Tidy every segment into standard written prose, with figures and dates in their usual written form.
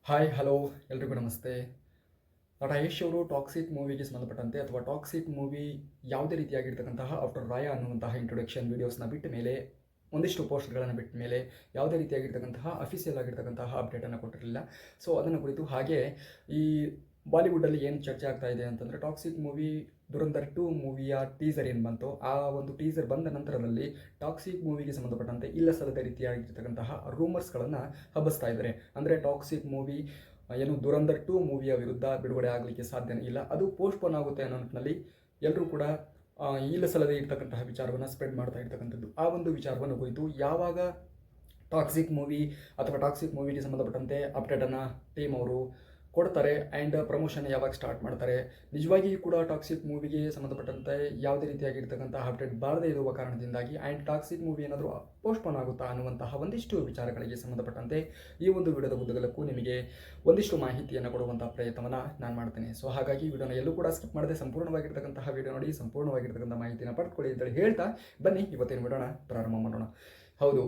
Hi hello ಎಲ್ರಿಗೂ ನಮಸ್ತೆ. ನಟ ಯಶ್ ಅವರು ಟಾಕ್ಸಿಕ್ ಮೂವಿಗೆ ಸಂಬಂಧಪಟ್ಟಂತೆ ಅಥವಾ ಟಾಕ್ಸಿಕ್ ಮೂವಿ ಯಾವುದೇ ರೀತಿಯಾಗಿರ್ತಕ್ಕಂತಹ ಆಫ್ಟರ್ ರಾಯ ಅನ್ನುವಂತಹ ಇಂಟ್ರೊಡಕ್ಷನ್ ವೀಡಿಯೋಸ್ನ ಬಿಟ್ಟ ಮೇಲೆ ಒಂದಿಷ್ಟು ಪೋಸ್ಟ್ಗಳನ್ನು ಬಿಟ್ಟ ಮೇಲೆ ಯಾವುದೇ ರೀತಿಯಾಗಿರ್ತಕ್ಕಂತಹ ಅಫಿಷಿಯಲ್ ಆಗಿರ್ತಕ್ಕಂತಹ ಅಪ್ಡೇಟನ್ನು ಕೊಟ್ಟಿರಲಿಲ್ಲ. ಸೊ ಅದನ್ನು ಕುರಿತು ಹಾಗೆ ಈ ಬಾಲಿವುಡ್ಡಲ್ಲಿ ಏನು ಚರ್ಚೆ ಆಗ್ತಾ ಇದೆ ಅಂತಂದರೆ ಟಾಕ್ಸಿಕ್ ಮೂವಿ ದುರಂಧರ್ 2 ಮೂವಿಯ ಟೀಸರ್ ಏನು ಬಂತು, ಆ ಒಂದು ಟೀಸರ್ ಬಂದ ನಂತರದಲ್ಲಿ ಟಾಕ್ಸಿಕ್ ಮೂವಿಗೆ ಸಂಬಂಧಪಟ್ಟಂತೆ ಇಲ್ಲ ಸಲ್ಲದ ರೀತಿಯಾಗಿರ್ತಕ್ಕಂತಹ ರೂಮರ್ಸ್ಗಳನ್ನು ಹಬ್ಬಿಸ್ತಾ ಇದ್ದಾರೆ. ಅಂದರೆ ಟಾಕ್ಸಿಕ್ ಮೂವಿ ಏನು ದುರಂಧರ್ 2 ಮೂವಿಯ ವಿರುದ್ಧ ಬಿಡುಗಡೆ ಆಗಲಿಕ್ಕೆ ಸಾಧ್ಯನೇ ಇಲ್ಲ, ಅದು ಪೋಸ್ಟ್ಪೋನ್ ಆಗುತ್ತೆ ಅನ್ನೋ ನಿಟ್ಟಿನಲ್ಲಿ ಎಲ್ಲರೂ ಕೂಡ ಇಲ್ಲ ಸಲ್ಲದೆ ಇರ್ತಕ್ಕಂತಹ ವಿಚಾರವನ್ನು ಸ್ಪ್ರೆಡ್ ಮಾಡ್ತಾ ಇರ್ತಕ್ಕಂಥದ್ದು. ಆ ಒಂದು ವಿಚಾರವನ್ನು ಕುರಿತು ಯಾವಾಗ ಟಾಕ್ಸಿಕ್ ಮೂವಿ ಅಥವಾ ಟಾಕ್ಸಿಕ್ ಮೂವಿಗೆ ಸಂಬಂಧಪಟ್ಟಂತೆ ಅಪ್ಡೇಟನ್ನು ಟೀಮ್ ಅವರು ಕೊಡ್ತಾರೆ ಆ್ಯಂಡ್ ಪ್ರಮೋಷನ್ ಯಾವಾಗ ಸ್ಟಾರ್ಟ್ ಮಾಡ್ತಾರೆ, ನಿಜವಾಗಿಯೂ ಕೂಡ ಟಾಕ್ಸಿಕ್ ಮೂವಿಗೆ ಸಂಬಂಧಪಟ್ಟಂತೆ ಯಾವುದೇ ರೀತಿಯಾಗಿರ್ತಕ್ಕಂಥ ಅಪ್ಡೇಟ್ ಬಾರದೇ ಇರುವ ಕಾರಣದಿಂದಾಗಿ ಆ್ಯಂಡ್ ಟಾಕ್ಸಿಕ್ ಮೂವಿ ಏನಾದರೂ ಪೋಸ್ಟ್ಪೋನ್ ಆಗುತ್ತಾ ಅನ್ನುವಂತಹ ಒಂದಿಷ್ಟು ವಿಚಾರಗಳಿಗೆ ಸಂಬಂಧಪಟ್ಟಂತೆ ಈ ಒಂದು ವಿಡಿಯೋದ ಉದ್ದಗಲಕ್ಕೂ ನಿಮಗೆ ಒಂದಿಷ್ಟು ಮಾಹಿತಿಯನ್ನು ಕೊಡುವಂಥ ಪ್ರಯತ್ನವನ್ನು ನಾನು ಮಾಡ್ತೇನೆ. ಸೊ ಹಾಗಾಗಿ ವಿಡಿಯೋನ ಎಲ್ಲೂ ಕೂಡ ಸ್ಕಿಪ್ ಮಾಡದೆ ಸಂಪೂರ್ಣವಾಗಿರ್ತಕ್ಕಂತಹ ವಿಡಿಯೋ ನೋಡಿ, ಸಂಪೂರ್ಣವಾಗಿರ್ತಕ್ಕಂಥ ಮಾಹಿತಿಯನ್ನು ಪಡೆದುಕೊಳ್ಳಿ ಅಂತೇಳಿ ಹೇಳ್ತಾ ಬನ್ನಿ ಇವತ್ತಿನ ವಿಡಿಯೋನ ಪ್ರಾರಂಭ ಮಾಡೋಣ. ಹೌದು,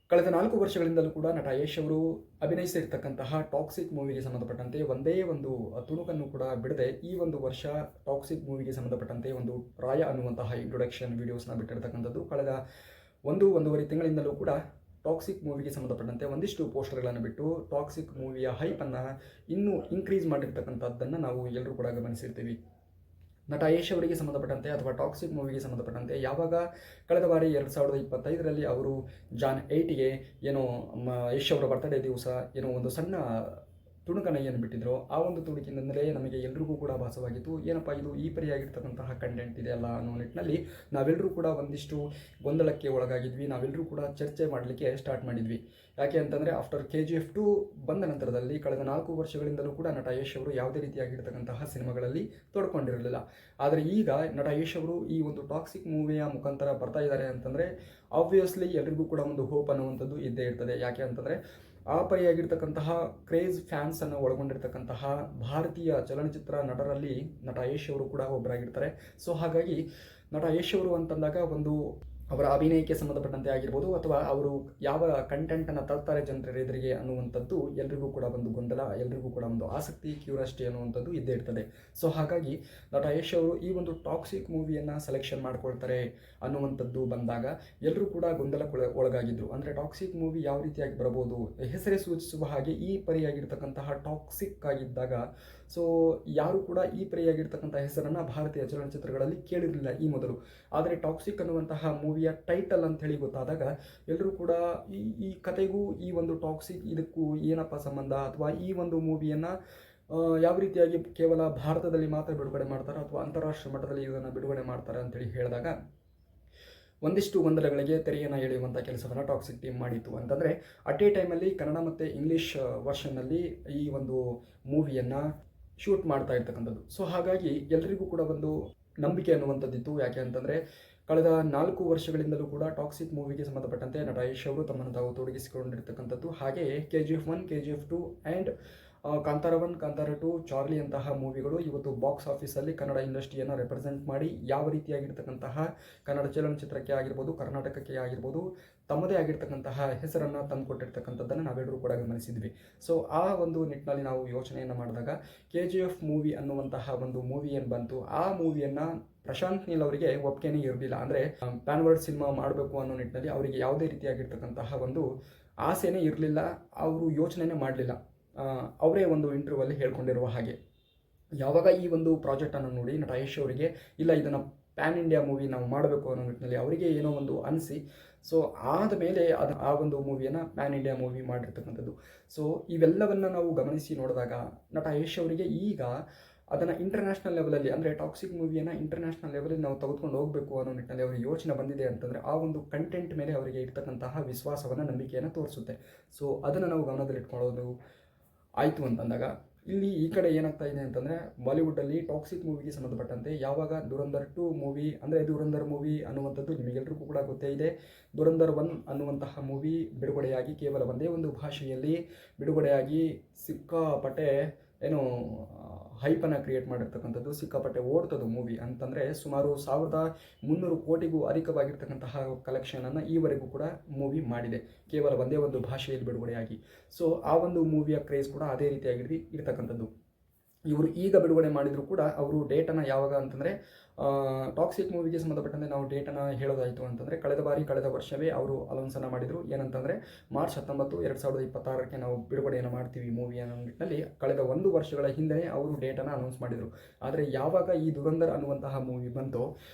ಕಳೆದ 4 ವರ್ಷಗಳಿಂದಲೂ ಕೂಡ ನಟ ಯಶ್ ಅವರು ಅಭಿನಯಿಸಿರ್ತಕ್ಕಂತಹ ಟಾಕ್ಸಿಕ್ ಮೂವಿಗೆ ಸಂಬಂಧಪಟ್ಟಂತೆ ಒಂದೇ ಒಂದು ತುಣುಕನ್ನು ಕೂಡ ಬಿಡದೆ ಈ ಒಂದು ವರ್ಷ ಟಾಕ್ಸಿಕ್ ಮೂವಿಗೆ ಸಂಬಂಧಪಟ್ಟಂತೆ ಒಂದು ರಾಯ ಅನ್ನುವಂತಹ ಇಂಟ್ರೊಡಕ್ಷನ್ ವೀಡಿಯೋಸ್ನ ಬಿಟ್ಟಿರ್ತಕ್ಕಂಥದ್ದು. ಕಳೆದ 1-1.5 ತಿಂಗಳಿಂದಲೂ ಕೂಡ ಟಾಕ್ಸಿಕ್ ಮೂವಿಗೆ ಸಂಬಂಧಪಟ್ಟಂತೆ ಒಂದಿಷ್ಟು ಪೋಸ್ಟರ್ಗಳನ್ನು ಬಿಟ್ಟು ಟಾಕ್ಸಿಕ್ ಮೂವಿಯ ಹೈಪನ್ನು ಇನ್ನೂ ಇನ್ಕ್ರೀಸ್ ಮಾಡಿರ್ತಕ್ಕಂಥದ್ದನ್ನು ನಾವು ಎಲ್ಲರೂ ಕೂಡ ಗಮನಿಸಿರ್ತೀವಿ. ನಟ ಯಶ್ ಅವರಿಗೆ ಸಂಬಂಧಪಟ್ಟಂತೆ ಅಥವಾ ಟಾಕ್ಸಿಕ್ ಮೂವಿಗೆ ಸಂಬಂಧಪಟ್ಟಂತೆ ಯಾವಾಗ ಕಳೆದ ಬಾರಿ 2025ರಲ್ಲಿ ಅವರು ಜಾನ್ 8ಗೆ ಏನೋ ಯಶ್ ಅವರ ಬರ್ತ್ಡೇ ದಿವಸ ಏನೋ ಒಂದು ಸಣ್ಣ ತುಣುಕನ್ನು ಏನು ಬಿಟ್ಟಿದ್ರು, ಆ ಒಂದು ತುಣುಕಿನಿಂದಲೇ ನಮಗೆ ಎಲ್ರಿಗೂ ಕೂಡ ಭಾಸವಾಗಿತ್ತು, ಏನಪ್ಪ ಇದು ಈ ಪರಿಯಾಗಿರ್ತಕ್ಕಂತಹ ಕಂಟೆಂಟ್ ಇದೆಯಲ್ಲ ಅನ್ನೋ ನಿಟ್ಟಿನಲ್ಲಿ ನಾವೆಲ್ಲರೂ ಕೂಡ ಒಂದಿಷ್ಟು ಗೊಂದಲಕ್ಕೆ ಒಳಗಾಗಿದ್ವಿ. ನಾವೆಲ್ಲರೂ ಕೂಡ ಚರ್ಚೆ ಮಾಡಲಿಕ್ಕೆ ಸ್ಟಾರ್ಟ್ ಮಾಡಿದ್ವಿ. ಯಾಕೆ ಅಂತಂದರೆ ಆಫ್ಟರ್ KGF 2 ಬಂದ ನಂತರದಲ್ಲಿ ಕಳೆದ 4 ವರ್ಷಗಳಿಂದಲೂ ಕೂಡ ನಟ ಯಶ್ ಅವರು ಯಾವುದೇ ರೀತಿಯಾಗಿರ್ತಕ್ಕಂತಹ ಸಿನಿಮಾಗಳಲ್ಲಿ ತೊಡ್ಕೊಂಡಿರಲಿಲ್ಲ. ಆದರೆ ಈಗ ನಟ ಯಶ್ ಅವರು ಈ ಒಂದು ಟಾಕ್ಸಿಕ್ ಮೂವಿಯ ಮುಖಾಂತರ ಬರ್ತಾ ಇದ್ದಾರೆ ಅಂತಂದರೆ ಆಬ್ವಿಯಸ್ಲಿ ಎಲ್ರಿಗೂ ಕೂಡ ಒಂದು ಹೋಪ್ ಅನ್ನುವಂಥದ್ದು ಇದ್ದೇ ಇರ್ತದೆ. ಯಾಕೆ ಅಂತಂದರೆ ಆ ಪರಿಯಾಗಿರ್ತಕ್ಕಂತಹ ಕ್ರೇಜ್ ಫ್ಯಾನ್ಸನ್ನು ಒಳಗೊಂಡಿರ್ತಕ್ಕಂತಹ ಭಾರತೀಯ ಚಲನಚಿತ್ರ ನಟರಲ್ಲಿ ನಟ ಯಶ್ ಅವರು ಕೂಡ ಒಬ್ಬರಾಗಿರ್ತಾರೆ. ಸೊ ಹಾಗಾಗಿ ನಟ ಯಶ್ ಅವರು ಅಂತಂದಾಗ ಒಂದು ಅವರ ಅಭಿನಯಕ್ಕೆ ಸಂಬಂಧಪಟ್ಟಂತೆ ಆಗಿರ್ಬೋದು ಅಥವಾ ಅವರು ಯಾವ ಕಂಟೆಂಟನ್ನು ತರ್ತಾರೆ ಜನರ ಎದುರಿಗೆ ಅನ್ನುವಂಥದ್ದು ಎಲ್ರಿಗೂ ಕೂಡ ಒಂದು ಗೊಂದಲ, ಎಲ್ರಿಗೂ ಕೂಡ ಒಂದು ಆಸಕ್ತಿ, ಕ್ಯೂರಿಯಾಸಿಟಿ ಅನ್ನುವಂಥದ್ದು ಇದ್ದೇ ಇರ್ತದೆ. ಸೊ ಹಾಗಾಗಿ ನಟ ಯಶ್ ಅವರು ಈ ಒಂದು ಟಾಕ್ಸಿಕ್ ಮೂವಿಯನ್ನು ಸೆಲೆಕ್ಷನ್ ಮಾಡ್ಕೊಳ್ತಾರೆ ಅನ್ನುವಂಥದ್ದು ಬಂದಾಗ ಎಲ್ಲರೂ ಕೂಡ ಗೊಂದಲಕ್ಕೆ ಒಳಗಾಗಿದ್ದರು. ಅಂದರೆ ಟಾಕ್ಸಿಕ್ ಮೂವಿ ಯಾವ ರೀತಿಯಾಗಿ ಬರಬಹುದು, ಹೆಸರೇ ಸೂಚಿಸುವ ಹಾಗೆ ಈ ಪರಿಯಾಗಿರ್ತಕ್ಕಂತಹ ಟಾಕ್ಸಿಕ್ ಆಗಿದ್ದಾಗ ಸೊ ಯಾರು ಕೂಡ ಈ ಪರಿಯಾಗಿರ್ತಕ್ಕಂಥ ಹೆಸರನ್ನು ಭಾರತೀಯ ಚಲನಚಿತ್ರಗಳಲ್ಲಿ ಕೇಳಿರಲಿಲ್ಲ ಈ ಮೊದಲು. ಆದರೆ ಟಾಕ್ಸಿಕ್ ಅನ್ನುವಂತಹ ಮೂವಿಯ ಟೈಟಲ್ ಅಂತ ಹೇಳಿ ಗೊತ್ತಾದಾಗ ಎಲ್ಲರೂ ಕೂಡ ಈ ಕತೆಗೂ ಈ ಒಂದು ಟಾಕ್ಸಿಕ್ ಇದಕ್ಕೂ ಏನಪ್ಪ ಸಂಬಂಧ, ಅಥವಾ ಈ ಒಂದು ಮೂವಿಯನ್ನು ಯಾವ ರೀತಿಯಾಗಿ ಕೇವಲ ಭಾರತದಲ್ಲಿ ಮಾತ್ರ ಬಿಡುಗಡೆ ಮಾಡ್ತಾರೆ ಅಥವಾ ಅಂತಾರಾಷ್ಟ್ರೀಯ ಮಟ್ಟದಲ್ಲಿ ಇದನ್ನು ಬಿಡುಗಡೆ ಮಾಡ್ತಾರೆ ಅಂತೇಳಿ ಹೇಳಿದಾಗ ಒಂದಿಷ್ಟು ಗೊಂದಲಗಳಿಗೆ ತೆರೆಯನ್ನು ಎಳೆಯುವಂಥ ಕೆಲಸವನ್ನು ಟಾಕ್ಸಿಕ್ ಟೀಮ್ ಮಾಡಿತ್ತು. ಅಂತಂದರೆ ಅಟ್ ಎ ಟೈಮಲ್ಲಿ ಕನ್ನಡ ಮತ್ತು ಇಂಗ್ಲೀಷ್ ವರ್ಷನ್ನಲ್ಲಿ ಈ ಒಂದು ಮೂವಿಯನ್ನು ಶೂಟ್ ಮಾಡ್ತಾ ಇರ್ತಕ್ಕಂಥದ್ದು. ಸೊ ಹಾಗಾಗಿ ಎಲ್ಲರಿಗೂ ಕೂಡ ಒಂದು ನಂಬಿಕೆ ಅನ್ನುವಂಥದ್ದಿತ್ತು. ಯಾಕೆ ಅಂತಂದರೆ ಕಳೆದ 4 ವರ್ಷಗಳಿಂದಲೂ ಕೂಡ ಟಾಕ್ಸಿಕ್ ಮೂವಿಗೆ ಸಂಬಂಧಪಟ್ಟಂತೆ ನಟ ಯಶ್ ಅವರು ತಮ್ಮನ್ನು ತಾವು ತೊಡಗಿಸಿಕೊಂಡಿರ್ತಕ್ಕಂಥದ್ದು. ಹಾಗೆಯೇ KGF 1, KGF 2 and Kantara 1, Kantara 2, Charlie ಅಂತಹ ಮೂವಿಗಳು ಇವತ್ತು ಬಾಕ್ಸ್ ಆಫೀಸಲ್ಲಿ ಕನ್ನಡ ಇಂಡಸ್ಟ್ರಿಯನ್ನು ರೆಪ್ರೆಸೆಂಟ್ ಮಾಡಿ ಯಾವ ರೀತಿಯಾಗಿರ್ತಕ್ಕಂತಹ ಕನ್ನಡ ಚಲನಚಿತ್ರಕ್ಕೆ ಆಗಿರ್ಬೋದು, ಕರ್ನಾಟಕಕ್ಕೆ ಆಗಿರ್ಬೋದು ತಮ್ಮದೇ ಆಗಿರ್ತಕ್ಕಂತಹ ಹೆಸರನ್ನು ತಂದುಕೊಟ್ಟಿರ್ತಕ್ಕಂಥದ್ದನ್ನು ನಾವೆಲ್ಲರೂ ಕೂಡ ಗಮನಿಸಿದ್ವಿ. ಸೊ ಆ ಒಂದು ನಿಟ್ಟಿನಲ್ಲಿ ನಾವು ಯೋಚನೆಯನ್ನು ಮಾಡಿದಾಗ KGF ಮೂವಿ ಅನ್ನುವಂತಹ ಒಂದು ಮೂವಿ ಏನು ಬಂತು, ಆ ಮೂವಿಯನ್ನು ಪ್ರಶಾಂತ್ ನೀಲ್ ಅವರಿಗೆ ಒಪ್ಪಿಗೆನೇ ಇರಲಿಲ್ಲ. ಅಂದರೆ ಪ್ಯಾನ್ ವರ್ಲ್ಡ್ ಸಿನಿಮಾ ಮಾಡಬೇಕು ಅನ್ನೋ ನಿಟ್ಟಿನಲ್ಲಿ ಅವರಿಗೆ ಯಾವುದೇ ರೀತಿಯಾಗಿರ್ತಕ್ಕಂತಹ ಒಂದು ಆಸೆನೇ ಇರಲಿಲ್ಲ, ಅವರು ಯೋಚನೆನೇ ಮಾಡಲಿಲ್ಲ. ಅವರೇ ಒಂದು ಇಂಟರ್ವ್ಯೂವಲ್ಲಿ ಹೇಳ್ಕೊಂಡಿರುವ ಹಾಗೆ ಯಾವಾಗ ಈ ಒಂದು ಪ್ರಾಜೆಕ್ಟನ್ನು ನೋಡಿ ನಟ ಯಶ್ ಅವರಿಗೆ ಇಲ್ಲ ಇದನ್ನು ಪ್ಯಾನ್ ಇಂಡಿಯಾ ಮೂವಿ ನಾವು ಮಾಡಬೇಕು ಅನ್ನೋ ನಿಟ್ಟಿನಲ್ಲಿ ಅವರಿಗೆ ಏನೋ ಒಂದು ಅನಿಸಿ ಸೊ ಆದ ಮೇಲೆ ಆ ಒಂದು ಮೂವಿಯನ್ನು ಪ್ಯಾನ್ ಇಂಡಿಯಾ ಮೂವಿ ಮಾಡಿರ್ತಕ್ಕಂಥದ್ದು. ಸೊ ಇವೆಲ್ಲವನ್ನು ನಾವು ಗಮನಿಸಿ ನೋಡಿದಾಗ ನಟ ಯಶ್ ಅವರಿಗೆ ಈಗ ಅದನ್ನು ಇಂಟರ್ನ್ಯಾಷನಲ್ ಲೆವೆಲಲ್ಲಿ ಅಂದರೆ ಟಾಕ್ಸಿಕ್ ಮೂವಿಯನ್ನು ಇಂಟರ್ನ್ಯಾಷನಲ್ ಲೆವೆಲಲ್ಲಿ ನಾವು ತೆಗೆದುಕೊಂಡು ಹೋಗಬೇಕು ಅನ್ನೋ ನಿಟ್ಟಿನಲ್ಲಿ ಅವರಿಗೆ ಯೋಚನೆ ಬಂದಿದೆ ಅಂತಂದರೆ ಆ ಒಂದು ಕಂಟೆಂಟ್ ಮೇಲೆ ಅವರಿಗೆ ಇರ್ತಕ್ಕಂತಹ ವಿಶ್ವಾಸವನ್ನು, ನಂಬಿಕೆಯನ್ನು ತೋರಿಸುತ್ತೆ. ಸೊ ಅದನ್ನು ನಾವು ಗಮನದಲ್ಲಿಟ್ಕೊಳ್ಳೋದು ಆಯಿತು ಅಂತಂದಾಗ ಇಲ್ಲಿ ಈ ಕಡೆ ಏನಾಗ್ತಾ ಇದೆ ಅಂತಂದರೆ ಬಾಲಿವುಡ್ಡಲ್ಲಿ ಟಾಕ್ಸಿಕ್ ಮೂವಿಗೆ ಸಂಬಂಧಪಟ್ಟಂತೆ ಯಾವಾಗ ದುರಂಧರ್ 2 ಮೂವಿ ಅಂದರೆ ದುರಂಧರ್ ಮೂವಿ ಅನ್ನುವಂಥದ್ದು ನಿಮಗೆಲ್ಲರಿಗೂ ಕೂಡ ಗೊತ್ತೇ ಇದೆ. ದುರಂಧರ್ 1 ಅನ್ನುವಂತಹ ಮೂವಿ ಬಿಡುಗಡೆಯಾಗಿ ಕೇವಲ ಒಂದೇ ಒಂದು ಭಾಷೆಯಲ್ಲಿ ಬಿಡುಗಡೆಯಾಗಿ ಸಿಕ್ಕಾಪಟ್ಟೆ ಏನು ಹೈಪನ್ನು ಕ್ರಿಯೇಟ್ ಮಾಡಿರ್ತಕ್ಕಂಥದ್ದು. ಸಿಕ್ಕಾಪಟ್ಟೆ ಓಡ್ತದ್ದು ಮೂವಿ ಅಂತಂದರೆ ಸುಮಾರು 1300 ಕೋಟಿಗೂ ಅಧಿಕವಾಗಿರ್ತಕ್ಕಂತಹ ಕಲೆಕ್ಷನನ್ನು ಈವರೆಗೂ ಕೂಡ ಮೂವಿ ಮಾಡಿದೆ, ಕೇವಲ ಒಂದೇ ಒಂದು ಭಾಷೆಯಲ್ಲಿ ಬಿಡುಗಡೆಯಾಗಿ. ಸೊ ಆ ಒಂದು ಮೂವಿಯ ಕ್ರೇಜ್ ಕೂಡ ಅದೇ ರೀತಿಯಾಗಿ ಇರ್ತಕ್ಕಂಥದ್ದು. ಇವರು ಈಗ ಬಿಡುಗಡೆ ಮಾಡಿದರೂ ಕೂಡ ಅವರು ಡೇಟನ್ನು ಯಾವಾಗ ಅಂತಂದರೆ ಟಾಕ್ಸಿಕ್ ಮೂವಿಗೆ ಸಂಬಂಧಪಟ್ಟಂತೆ ನಾವು ಡೇಟನ್ನು ಹೇಳೋದಾಯಿತು ಅಂತಂದರೆ ಕಳೆದ ವರ್ಷವೇ ಅವರು ಅನೌನ್ಸನ್ನು ಮಾಡಿದರು. ಏನಂತಂದರೆ ಮಾರ್ಚ್ 19, 2026ಕ್ಕೆ ನಾವು ಬಿಡುಗಡೆಯನ್ನು ಮಾಡ್ತೀವಿ ಮೂವಿ ಅನ್ನೋ ನಿಟ್ಟಿನಲ್ಲಿ ಕಳೆದ 1 ವರ್ಷಗಳ ಹಿಂದೆ ಅವರು ಡೇಟನ್ನು ಅನೌನ್ಸ್ ಮಾಡಿದರು. ಆದರೆ ಯಾವಾಗ ಈ ದುರಂಧರ್ ಅನ್ನುವಂತಹ ಮೂವಿ ಬಂತು,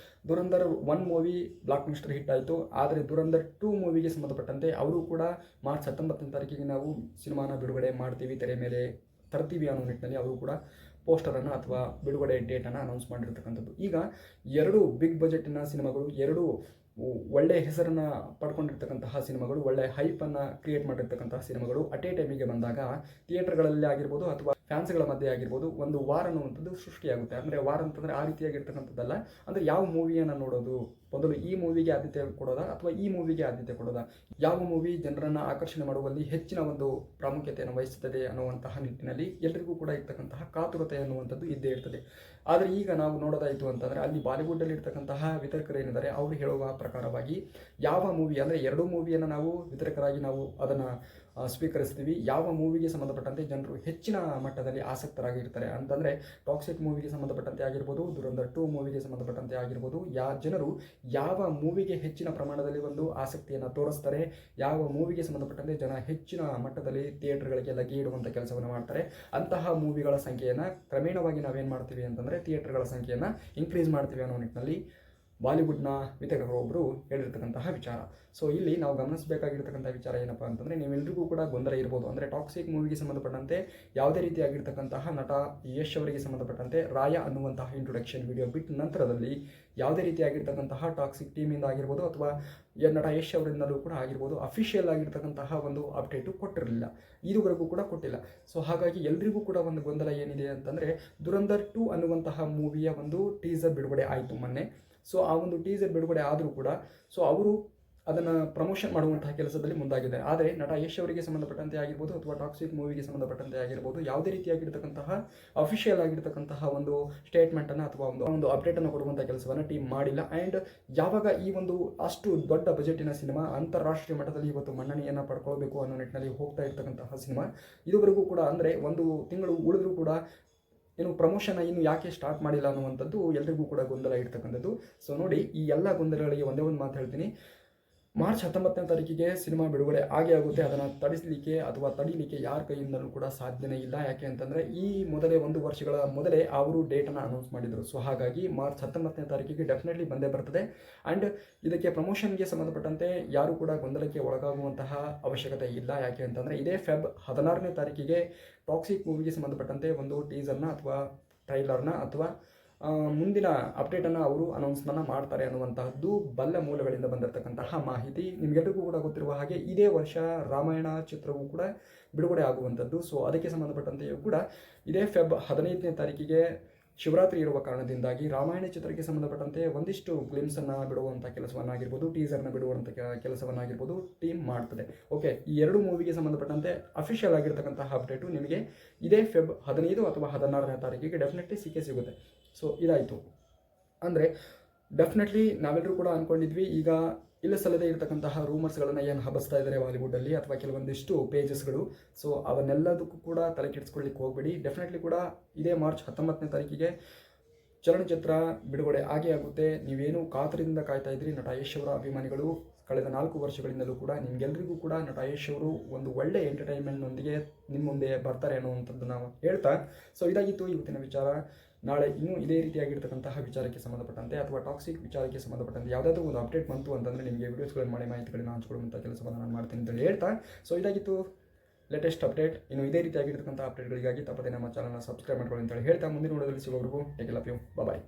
Dhurandhar 1 movie block buster hit ಆಯಿತು. ಆದರೆ ದುರಂಧರ್ 2 ಮೂವಿಗೆ ಸಂಬಂಧಪಟ್ಟಂತೆ ಅವರು ಕೂಡ ಮಾರ್ಚ್ 19ನೇ ತಾರೀಕಿಗೆ ನಾವು ಸಿನಿಮಾನ ಬಿಡುಗಡೆ ಮಾಡ್ತೀವಿ, ತೆರೆ ಮೇಲೆ ತರ್ತೀವಿ ಅನ್ನೋ ನಿಟ್ಟಿನಲ್ಲಿ ಅವರು ಕೂಡ ಪೋಸ್ಟರನ್ನು ಅಥವಾ ಬಿಡುಗಡೆ ಡೇಟನ್ನು ಅನೌನ್ಸ್ ಮಾಡಿರ್ತಕ್ಕಂಥದ್ದು. ಈಗ 2 ಬಿಗ್ ಬಜೆಟಿನ ಸಿನಿಮಾಗಳು, 2 ಒಳ್ಳೆಯ ಹೆಸರನ್ನು ಪಡ್ಕೊಂಡಿರ್ತಕ್ಕಂತಹ ಸಿನಿಮಾಗಳು, ಒಳ್ಳೆಯ ಹೈಪನ್ನು ಕ್ರಿಯೇಟ್ ಮಾಡಿರ್ತಕ್ಕಂತಹ ಸಿನಿಮಾಗಳು ಅಟ್ ಎ ಟೈಮಿಗೆ ಬಂದಾಗ ಥಿಯೇಟರ್ಗಳಲ್ಲಿ ಆಗಿರ್ಬೋದು ಅಥವಾ ಫ್ಯಾನ್ಸ್ಗಳ ಮಧ್ಯೆ ಆಗಿರ್ಬೋದು ಒಂದು ವಾರ ಅನ್ನುವಂಥದ್ದು ಸೃಷ್ಟಿಯಾಗುತ್ತೆ. ಅಂದರೆ ವಾರ ಅಂತಂದರೆ ಆ ರೀತಿಯಾಗಿರ್ತಕ್ಕಂಥದ್ದಲ್ಲ. ಅಂದರೆ ಯಾವ ಮೂವಿಯನ್ನು ನೋಡೋದು, ಮೊದಲು ಈ ಮೂವಿಗೆ ಆದ್ಯತೆ ಕೊಡೋದಾ ಅಥವಾ ಈ ಮೂವಿಗೆ ಆದ್ಯತೆ ಕೊಡೋದಾ, ಯಾವ ಮೂವಿ ಜನರನ್ನು ಆಕರ್ಷಣೆ ಮಾಡುವಲ್ಲಿ ಹೆಚ್ಚಿನ ಒಂದು ಪ್ರಾಮುಖ್ಯತೆಯನ್ನು ವಹಿಸುತ್ತದೆ ಅನ್ನುವಂತಹ ನಿಟ್ಟಿನಲ್ಲಿ ಎಲ್ಲರಿಗೂ ಕೂಡ ಇರ್ತಕ್ಕಂತಹ ಕಾತುರತೆ ಅನ್ನುವಂಥದ್ದು ಇದ್ದೇ ಇರ್ತದೆ. ಆದರೆ ಈಗ ನಾವು ನೋಡೋದಾಯಿತು ಅಂತಂದರೆ ಅಲ್ಲಿ ಬಾಲಿವುಡ್ಡಲ್ಲಿ ಇರ್ತಕ್ಕಂತಹ ವಿತರಕರೇನಿದ್ದಾರೆ ಅವರು ಹೇಳುವ ಪ್ರಕಾರವಾಗಿ ಯಾವ ಮೂವಿ ಅಂದರೆ 2 ಮೂವಿಯನ್ನು ನಾವು ವಿತರಕರಾಗಿ ನಾವು ಅದನ್ನು ಸ್ವೀಕರಿಸ್ತೀವಿ. ಯಾವ ಮೂವಿಗೆ ಸಂಬಂಧಪಟ್ಟಂತೆ ಜನರು ಹೆಚ್ಚಿನ ಮಟ್ಟದಲ್ಲಿ ಆಸಕ್ತರಾಗಿರ್ತಾರೆ ಅಂತಂದರೆ ಟಾಕ್ಸಿಕ್ ಮೂವಿಗೆ ಸಂಬಂಧಪಟ್ಟಂತೆ ಆಗಿರ್ಬೋದು, ದುರಂಧರ್ 2 ಮೂವಿಗೆ ಸಂಬಂಧಪಟ್ಟಂತೆ ಆಗಿರ್ಬೋದು, ಜನರು ಯಾವ ಮೂವಿಗೆ ಹೆಚ್ಚಿನ ಪ್ರಮಾಣದಲ್ಲಿ ಒಂದು ಆಸಕ್ತಿಯನ್ನು ತೋರಿಸ್ತಾರೆ, ಯಾವ ಮೂವಿಗೆ ಸಂಬಂಧಪಟ್ಟಂತೆ ಜನ ಹೆಚ್ಚಿನ ಮಟ್ಟದಲ್ಲಿ ಥಿಯೇಟರ್ಗಳಿಗೆ ಲಗ್ಗೆ ಇಡುವಂಥ ಕೆಲಸವನ್ನು ಮಾಡ್ತಾರೆ, ಅಂತಹ ಮೂವಿಗಳ ಸಂಖ್ಯೆಯನ್ನು ಕ್ರಮೇಣವಾಗಿ ನಾವೇನು ಮಾಡ್ತೀವಿ ಅಂತಂದರೆ ಥಿಯೇಟರ್ಗಳ ಸಂಖ್ಯೆಯನ್ನು ಇನ್ಕ್ರೀಸ್ ಮಾಡ್ತೀವಿ ಅನ್ನೋ ನಿಟ್ಟಿನಲ್ಲಿ ಬಾಲಿವುಡ್ನ ವಿತರಕರೊಬ್ಬರು ಹೇಳಿರ್ತಕ್ಕಂತಹ ವಿಚಾರ. ಸೊ ಇಲ್ಲಿ ನಾವು ಗಮನಿಸಬೇಕಾಗಿರ್ತಕ್ಕಂಥ ವಿಚಾರ ಏನಪ್ಪ ಅಂತಂದರೆ, ನೀವೆಲ್ಲರಿಗೂ ಕೂಡ ಗೊಂದಲ ಇರ್ಬೋದು. ಅಂದರೆ ಟಾಕ್ಸಿಕ್ ಮೂವಿಗೆ ಸಂಬಂಧಪಟ್ಟಂತೆ ಯಾವುದೇ ರೀತಿಯಾಗಿರ್ತಕ್ಕಂತಹ ನಟ ಯಶ್ ಅವರಿಗೆ ಸಂಬಂಧಪಟ್ಟಂತೆ ರಾಯ ಅನ್ನುವಂತಹ ಇಂಟ್ರೊಡಕ್ಷನ್ ವಿಡಿಯೋ ಬಿಟ್ಟ ನಂತರದಲ್ಲಿ ಯಾವುದೇ ರೀತಿಯಾಗಿರ್ತಕ್ಕಂತಹ ಟಾಕ್ಸಿಕ್ ಟೀಮಿಂದ ಆಗಿರ್ಬೋದು ಅಥವಾ ನಟ ಯಶ್ ಅವರಿಂದಲೂ ಕೂಡ ಆಗಿರ್ಬೋದು ಅಫಿಷಿಯಲ್ ಆಗಿರ್ತಕ್ಕಂತಹ ಒಂದು ಅಪ್ಡೇಟು ಕೊಟ್ಟಿರಲಿಲ್ಲ, ಇದುವರೆಗೂ ಕೂಡ ಕೊಟ್ಟಿಲ್ಲ. ಸೊ ಹಾಗಾಗಿ ಎಲ್ರಿಗೂ ಕೂಡ ಒಂದು ಗೊಂದಲ ಏನಿದೆ ಅಂತಂದರೆ, ದುರಂಧರ್ 2 ಅನ್ನುವಂತಹ ಮೂವಿಯ ಒಂದು ಟೀಸರ್ ಬಿಡುಗಡೆ ಆಯಿತು ಮೊನ್ನೆ. ಸೊ ಆ ಒಂದು ಟೀಸರ್ ಬಿಡುಗಡೆ ಆದರೂ ಕೂಡ ಸೊ ಅವರು ಅದನ್ನು ಪ್ರಮೋಷನ್ ಮಾಡುವಂತಹ ಕೆಲಸದಲ್ಲಿ ಮುಂದಾಗಿದ್ದಾರೆ. ಆದರೆ ನಟ ಯಶ್ ಅವರಿಗೆ ಸಂಬಂಧಪಟ್ಟಂತೆ ಆಗಿರ್ಬೋದು ಅಥವಾ ಟಾಕ್ಸಿಕ್ ಮೂವಿಗೆ ಸಂಬಂಧಪಟ್ಟಂತೆ ಆಗಿರ್ಬೋದು ಯಾವುದೇ ರೀತಿಯಾಗಿರ್ತಕ್ಕಂತಹ ಅಫಿಷಿಯಲ್ ಆಗಿರ್ತಕ್ಕಂತಹ ಒಂದು ಸ್ಟೇಟ್ಮೆಂಟನ್ನು ಅಥವಾ ಒಂದು ಅಪ್ಡೇಟನ್ನು ಕೊಡುವಂಥ ಕೆಲಸವನ್ನು ಟೀಮ್ ಮಾಡಿಲ್ಲ. ಆ್ಯಂಡ್ ಯಾವಾಗ ಈ ಒಂದು ಅಷ್ಟು ದೊಡ್ಡ ಬಜೆಟಿನ ಸಿನಿಮಾ ಅಂತಾರಾಷ್ಟ್ರೀಯ ಮಟ್ಟದಲ್ಲಿ ಇವತ್ತು ಮನ್ನಣೆಯನ್ನು ಪಡ್ಕೊಳ್ಬೇಕು ಅನ್ನೋ ನಿಟ್ಟಿನಲ್ಲಿ ಹೋಗ್ತಾ ಇರ್ತಕ್ಕಂತಹ ಸಿನಿಮಾ ಇದುವರೆಗೂ ಕೂಡ ಅಂದರೆ 1 ತಿಂಗಳು ಉಳಿದ್ರೂ ಕೂಡ ಏನು ಪ್ರಮೋಷನ್ ಇನ್ನು ಯಾಕೆ ಸ್ಟಾರ್ಟ್ ಮಾಡಿಲ್ಲ ಅನ್ನುವಂಥದ್ದು ಎಲ್ರಿಗೂ ಕೂಡ ಗೊಂದಲ ಇರ್ತಕ್ಕಂಥದ್ದು. ಸೊ ನೋಡಿ, ಈ ಎಲ್ಲ ಗೊಂದಲಗಳಿಗೆ ಒಂದೇ ಒಂದು ಮಾತು ಹೇಳ್ತೀನಿ, ಮಾರ್ಚ್ 19ನೇ ತಾರೀಕಿಗೆ ಸಿನಿಮಾ ಬಿಡುಗಡೆ ಆಗೇ ಆಗುತ್ತೆ. ಅದನ್ನು ತಡಿಸಲಿಕ್ಕೆ ಅಥವಾ ತಡೀಲಿಕ್ಕೆ ಯಾರ ಕೈಯಿಂದಲೂ ಕೂಡ ಸಾಧ್ಯನೇ ಇಲ್ಲ. ಯಾಕೆ ಅಂತಂದರೆ ಈ ಮೊದಲೇ 1 ವರ್ಷಗಳ ಮೊದಲೇ ಅವರು ಡೇಟನ್ನು ಅನೌನ್ಸ್ ಮಾಡಿದರು. ಸೊ ಹಾಗಾಗಿ ಮಾರ್ಚ್ 19ನೇ ತಾರೀಕಿಗೆ ಡೆಫಿನೆಟ್ಲಿ ಬಂದೇ ಬರ್ತದೆ. ಆ್ಯಂಡ್ ಇದಕ್ಕೆ ಪ್ರಮೋಷನ್ಗೆ ಸಂಬಂಧಪಟ್ಟಂತೆ ಯಾರೂ ಕೂಡ ಗೊಂದಲಕ್ಕೆ ಒಳಗಾಗುವಂತಹ ಅವಶ್ಯಕತೆ ಇಲ್ಲ. ಯಾಕೆ ಅಂತಂದರೆ ಇದೇ ಫೆಬ್ 16ನೇ ತಾರೀಕಿಗೆ ಟಾಕ್ಸಿಕ್ ಮೂವಿಗೆ ಸಂಬಂಧಪಟ್ಟಂತೆ ಒಂದು ಟೀಸರ್ನ ಅಥವಾ ಟ್ರೈಲರ್ನ ಅಥವಾ ಮುಂದಿನ ಅಪ್ಡೇಟನ್ನು ಅವರು ಅನೌನ್ಸ್ಮೆಂಟ್ ಮಾಡ್ತಾರೆ ಅನ್ನುವಂತಹದ್ದು ಬಲ್ಲ ಮೂಲಗಳಿಂದ ಬಂದಿರತಕ್ಕಂತಹ ಮಾಹಿತಿ. ನಿಮಗೆಲ್ಲರಿಗೂ ಕೂಡ ಗೊತ್ತಿರುವ ಹಾಗೆ ಇದೇ ವರ್ಷ ರಾಮಾಯಣ ಚಿತ್ರವೂ ಕೂಡ ಬಿಡುಗಡೆ ಆಗುವಂಥದ್ದು. ಸೊ ಅದಕ್ಕೆ ಸಂಬಂಧಪಟ್ಟಂತೆಯೂ ಕೂಡ ಇದೇ ಫೆಬ್ 15ನೇ ತಾರೀಕಿಗೆ ಶಿವರಾತ್ರಿ ಇರುವ ಕಾರಣದಿಂದಾಗಿ ರಾಮಾಯಣ ಚಿತ್ರಕ್ಕೆ ಸಂಬಂಧಪಟ್ಟಂತೆ ಒಂದಿಷ್ಟು ಗ್ಲಿಮ್ಸನ್ನು ಬಿಡುವಂಥ ಕೆಲಸವನ್ನಾಗಿರ್ಬೋದು, ಟೀಸರ್ನ ಬಿಡುವಂಥ ಕೆಲಸವನ್ನಾಗಿರ್ಬೋದು ಟೀಮ್ ಮಾಡ್ತದೆ. ಓಕೆ, ಈ 2 ಮೂವಿಗೆ ಸಂಬಂಧಪಟ್ಟಂತೆ ಅಫಿಷಿಯಲ್ ಆಗಿರ್ತಕ್ಕಂತಹ ಅಪ್ಡೇಟು ನಿಮಗೆ ಇದೇ ಫೆಬ್ 15 ಅಥವಾ 16ನೇ ತಾರೀಕಿಗೆ ಡೆಫಿನೆಟ್ಲಿ ಸಿಗುತ್ತೆ. ಸೊ ಇದಾಯಿತು ಅಂದರೆ ಡೆಫಿನೆಟ್ಲಿ ನಾವೆಲ್ಲರೂ ಕೂಡ ಅಂದ್ಕೊಂಡಿದ್ವಿ, ಈಗ ಇಲ್ಲ ಸಲ್ಲದೆ ಇರತಕ್ಕಂತಹ ರೂಮರ್ಸ್ಗಳನ್ನು ಏನು ಹಬ್ಬಿಸ್ತಾ ಇದ್ದಾರೆ ಬಾಲಿವುಡ್ಡಲ್ಲಿ ಅಥವಾ ಕೆಲವೊಂದಿಷ್ಟು ಪೇಜಸ್ಗಳು. ಸೊ ಅವನ್ನೆಲ್ಲದಕ್ಕೂ ಕೂಡ ತಲೆ ಕೆಡಿಸ್ಕೊಳ್ಳಿಕ್ಕೆ ಹೋಗಬೇಡಿ. ಡೆಫಿನೆಟ್ಲಿ ಕೂಡ ಇದೇ ಮಾರ್ಚ್ 19ನೇ ತಾರೀಕಿಗೆ ಚಲನಚಿತ್ರ ಬಿಡುಗಡೆ ಆಗೇ ಆಗುತ್ತೆ. ನೀವೇನು ಕಾತರದಿಂದ ಕಾಯ್ತಾ ಇದ್ರಿ ನಟ ಯಶ್ ಅವರ ಅಭಿಮಾನಿಗಳು ಕಳೆದ 4 ವರ್ಷಗಳಿಂದಲೂ ಕೂಡ ನಿಮಗೆಲ್ಲರಿಗೂ ಕೂಡ ನಟ ಯಶ್ ಅವರು ಒಂದು ಒಳ್ಳೆ ಎಂಟರ್ಟೈನ್ಮೆಂಟ್ನೊಂದಿಗೆ ನಿಮ್ಮ ಮುಂದೆ ಬರ್ತಾರೆ ಅನ್ನುವಂಥದ್ದನ್ನು ನಾವು ಹೇಳ್ತಾ, ಸೊ ಇದಾಗಿತ್ತು ಇವತ್ತಿನ ವಿಚಾರ. ನಾಳೆ ಇನ್ನೂ ಇದೇ ರೀತಿಯಾಗಿರ್ತಕ್ಕಂತಹ ವಿಚಾರಕ್ಕೆ ಸಂಬಂಧಪಟ್ಟಂತೆ ಅಥವಾ ಟಾಕ್ಸಿಕ್ ವಿಚಾರಕ್ಕೆ ಸಂಬಂಧಪಟ್ಟಂತೆ ಯಾವುದಾದ್ರೂ ಒಂದು ಅಪ್ಡೇಟ್ ಬಂತು ಅಂತಂದರೆ ನಿಮಗೆ ವೀಡಿಯೋಸ್ಗಳನ್ನು ಮಾಡಿ ಮಾಹಿತಿಗಳನ್ನು ಹಂಚಿಕೊಳ್ಳುವಂಥ ಕೆಲಸವನ್ನು ನಾನು ಮಾಡ್ತೀನಿ ಅಂತ ಹೇಳ್ತಾ, ಸೊ ಇದಾಗಿತ್ತು ಲೇಟೆಸ್ಟ್ ಅಪ್ಡೇಟ್. ಇನ್ನು ಇದೇ ರೀತಿಯಾಗಿರ್ತಕ್ಕಂಥ ಅಪ್ಡೇಟ್ಗಳಿಗಾಗಿ ತಪ್ಪದೇ ನಮ್ಮ ಚಾನಲ್ನ ಸಬ್ಸ್ಕ್ರೈಬ್ ಮಾಡ್ಕೊಳ್ಳಿ ಅಂತ ಹೇಳ್ತಾ ಮುಂದಿನ ವಿಡಿಯೋದಲ್ಲಿ ಸಿಗೋವರೆಗೂ ಟೇಕ್ ಲವ್ ಯು, ಬಾಯ್.